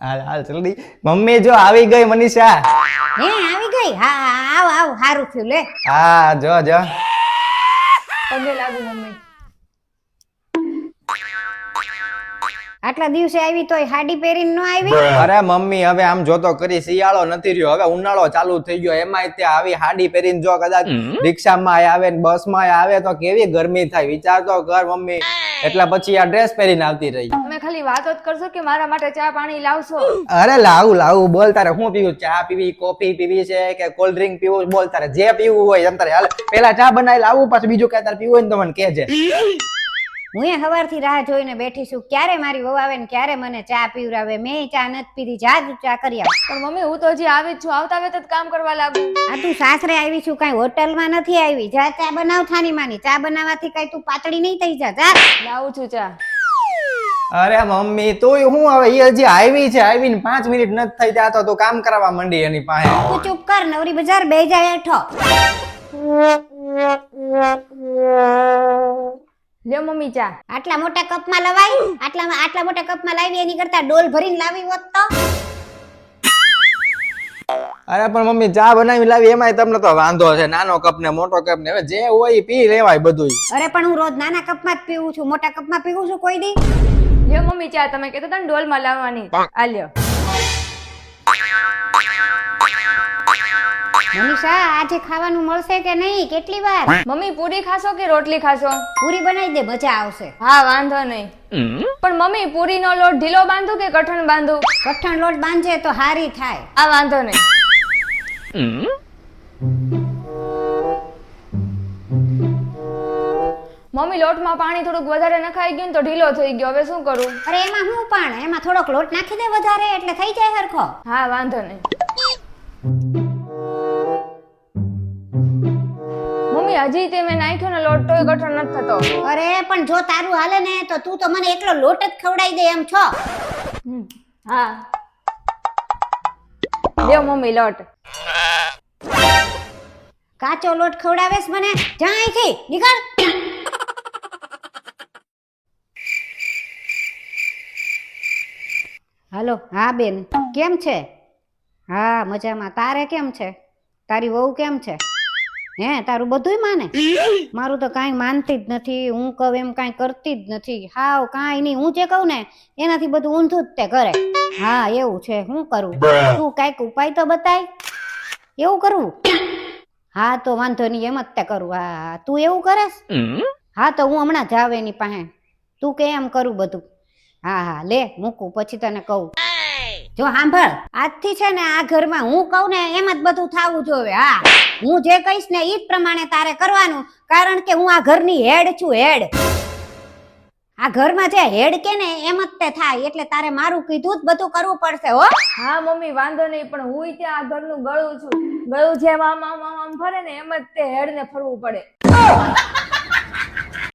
હાલ હાલ જલ્દી. મમ્મી જો આવી ગઈ મનીષા. હે આવી ગઈ? હા આવ આવ, સારું થયું લે. હા જો જો. પગે લાગુ મમ્મી. આટલા દિવસે આવી તોય સાડી પહેરીને ન આવી? અરે મમ્મી હવે આમ જોતો કરી શિયાળો નથી રહ્યો, હવે ઉનાળો ચાલુ થઈ ગયો, એમાંય તે આવી હાડી પહેરીને જો કદાચ રિક્ષામાં આવે ને બસમાં આવે તો કેવી ગરમી થાય, વિચાર તો કર મમ્મી. એટલે પછી આ ડ્રેસ પહેરીને આવતી રહી. તમે ખાલી વાતો જ કરશો કે મારા માટે ચા પાણી લાવશો? અરે લાવું લાવું, બોલ તારે શું પીવું? ચા પીવી, કોફી પીવી છે કે કોલ્ડ ડ્રિંક પીવું? બોલ તારે જે પીવું હોય એમ તારે. હાલ પેલા ચા બનાવી લાવું, પછી બીજું કઈ તારે પીવું હોય ને તો મને કહેજે. હું એ સવારથી રાહ જોઈને બેઠી છું, ક્યારે મારી વહુ આવે ને ક્યારે મને ચા પીવડાવે. મેં ચા નથી પીધી, જા તું ચા કરી આવ. પણ મમ્મી હું તો હજી આવી જ છું, આવતા વેત જ કામ કરવા લાગુ. આ તું સાસરે આવી છું, કાંઈ હોટલમાં નથી આવી. જા ચા બનાવ થાની માની. ચા બનાવવાથી કઈ તું પાતળી નહીં થઈ જા. જા લાવું છું ચા. અરે મમ્મી તોય હું હવે એ હજી આવી છે, આવીને 5 મિનિટ નથી થઈ ત્યાં તો તું કામ કરાવવા માંડી એની પાસે. તું ચૂપ કર, નવરી બજાર બે જાય હેઠો. લ્યો મમ્મી ચા. આટલા મોટા કપમાં લવાય? આટલા મોટા કપમાં લાવી એની કરતા ડોલ ભરીને લાવી હોત તો. અરે પણ મમ્મી ચા બનાવી લાવી એમાંય તમને તો વાંધો છે, નાનો કપ ને મોટો કપ ને હવે જે હોય ઈ પી લેવાય બધું. અરે પણ હું રોજ નાના કપમાં જ પીવું છું, મોટા કપમાં પીવું છું કોઈ દી? લ્યો મમ્મી ચા, તમે કહેતા હતા ને ડોલમાં લાવવાની. આ લ્યો. મનીષા આજે ખાવાનું મળશે કે નહીં? કેટલી વાર? મમ્મી પૂરી ખાશો કે રોટલી ખાશો? પૂરી બનાવી દે, મજા આવશે. હા વાંધો નહીં. પણ મમ્મી પૂરીનો લોટ ઢીલો બાંધું કે કઠણ બાંધું? કઠણ લોટ બાંધે તો હારી થાય. આ વાંધો નહીં. મમ્મી લોટમાં પાણી થોડુંક વધારે નખાઈ ગયું ને તો ઢીલો થઈ ગયો, હવે શું કરું? અરે એમાં હું પણ, એમાં થોડોક લોટ નાખી દે વધારે એટલે થઈ જાય સરખો. હા વાંધો નહીં. મમ્મી હજી તે મેં નાખ્યો ને લોટ તોય કઠણ નથી થતો. અરે પણ જો તારું હાલે ને તો તું તો મને એકલો લોટ જ ખવડાવી દે એમ છો. હા લ્યો મમ્મી લોટ. કાચો લોટ ખવડાવેસ મને? જા અહીંથી નીકળ. હાલો. હા બેન, કેમ છે? હા મજામાં. તારે કેમ છે? તારી વહુ કેમ છે? હે તારું બધુંય માને? મારું તો કાંઈ માનતી જ નથી, હું કહું એમ કાંઈ કરતી જ નથી. હાવ કાંઈ નહીં, હું જે કહું ને એનાથી બધું ઊંધું જ તે કરે. હા એવું છે, શું કરું? તું કાંઈક ઉપાય તો બતાય. એવું કરવું? હા તો વાંધો નહીં, એમ જ તે કરું. હા તું એવું કરેસ? હા તો હું હમણાં જાવ એની પાસે, તું કે એમ કરું બધું. હા હા લે મૂકું, પછી તને કહું. જો સાંભળ, આજથી છે ને આ ઘરમાં હું કહું ને એમ જ બધું થાવું જોવે. હા હું જે કહીશ ને ઈ જ પ્રમાણે તારે કરવાનું, કારણ કે હું આ ઘરની હેડ છું, હેડ. આ ઘરમાં જે હેડ કે ને એમ જ તે થાય, એટલે તારે મારું કીધું જ બધું કરવું પડશે હો. હા મમ્મી વાંધો નહીં, પણ હું ત્યાં આ ઘરનું ગળું છું. ગળું જેમ આમ આમ આમ આમ ફરે ને એમ જ તે હેડ ને ફરવું પડે.